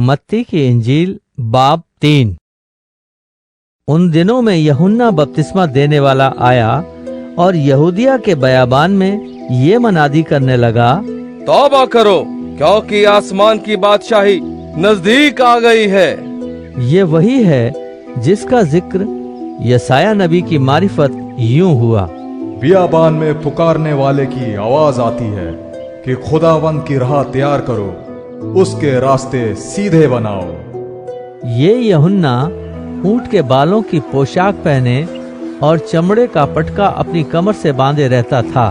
मत्ती की इंजील बाब 3। उन दिनों में यूहन्ना बपतिस्मा देने वाला आया और यहूदिया के बयाबान में ये मनादी करने लगा, तौबा करो क्योंकि आसमान की बादशाही नजदीक आ गई है। ये वही है जिसका जिक्र यसाया नबी की मारिफत यूं हुआ, बियाबान में पुकारने वाले की आवाज आती है कि खुदावंद की राह तैयार करो, उसके रास्ते सीधे बनाओ। ये यूहन्ना ऊंट के बालों की पोशाक पहने और चमड़े का पटका अपनी कमर से बांधे रहता था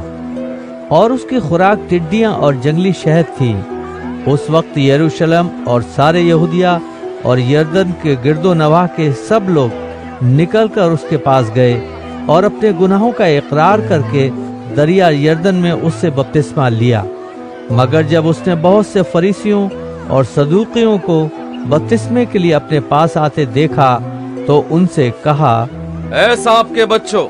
और उसकी खुराक टिड्डियां और जंगली शहद थी। उस वक्त यरूशलेम और सारे यहूदिया और यरदन के गिरदो नवाह के सब लोग निकलकर उसके पास गए और अपने गुनाहों का इकरार करके दरिया यरदन में उससे बपतिस्मा लिया। मगर जब उसने बहुत से फरीसियों और सदूकियों को बपतिस्मे के लिए अपने पास आते देखा तो उनसे कहा, ऐ सांप के बच्चों,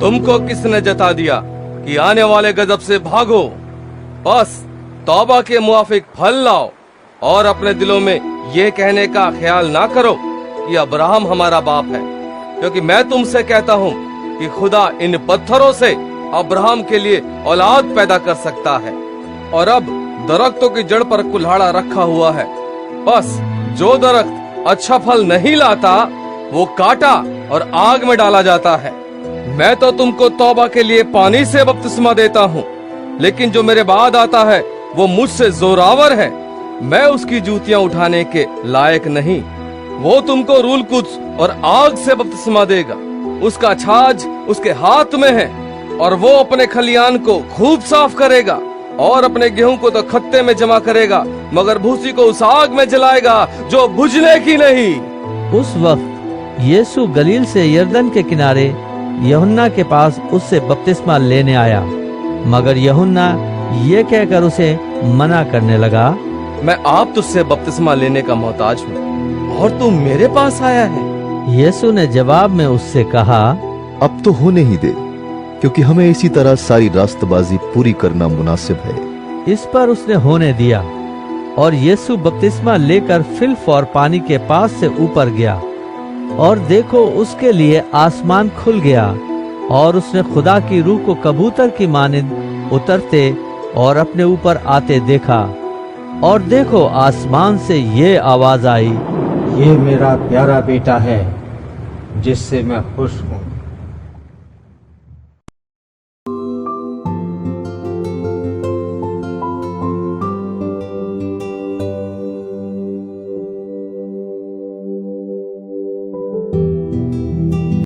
तुमको किसने जता दिया कि आने वाले गजब से भागो? बस तौबा के मुआफिक फल लाओ और अपने दिलों में ये कहने का ख्याल ना करो कि अब्राहम हमारा बाप है, क्योंकि मैं तुमसे कहता हूँ कि खुदा इन पत्थरों से अब्राहम के लिए औलाद पैदा कर सकता है। और अब दरख्तों की जड़ पर कुल्हाड़ा रखा हुआ है, बस जो दरख्त अच्छा फल नहीं लाता वो काटा और आग में डाला जाता है। मैं तो तुमको तौबा के लिए पानी से बपतिस्मा देता हूँ, लेकिन जो मेरे बाद आता है वो मुझसे जोरावर है, मैं उसकी जूतियां उठाने के लायक नहीं। वो तुमको रूल कुद्स और आग से बपतिस्मा देगा, उसका छाछ उसके हाथ में है और वो अपने खलियान को खूब साफ करेगा और अपने गेहूं को तो खत्ते में जमा करेगा, मगर भूसी को उस आग में जलाएगा जो बुझने की नहीं। उस वक्त यीशु गलील से यरदन के किनारे यूहन्ना के पास उससे बपतिस्मा लेने आया, मगर यूहन्ना ये कहकर उसे मना करने लगा, मैं आप तुझसे बपतिस्मा लेने का मोहताज हूँ और तू मेरे पास आया है। यीशु ने जवाब में उससे कहा, अब तो होने ही दे, क्योंकि हमें इसी तरह सारी रास्तबाजी पूरी करना मुनासिब है। इस पर उसने होने दिया और यीशु बपतिस्मा लेकर फिलफौर पानी के पास से ऊपर गया और देखो उसके लिए आसमान खुल गया और उसने खुदा की रूह को कबूतर की मानिंद उतरते और अपने ऊपर आते देखा। और देखो आसमान से ये आवाज आई, ये मेरा प्यारा बेटा है जिससे मैं खुश हूँ।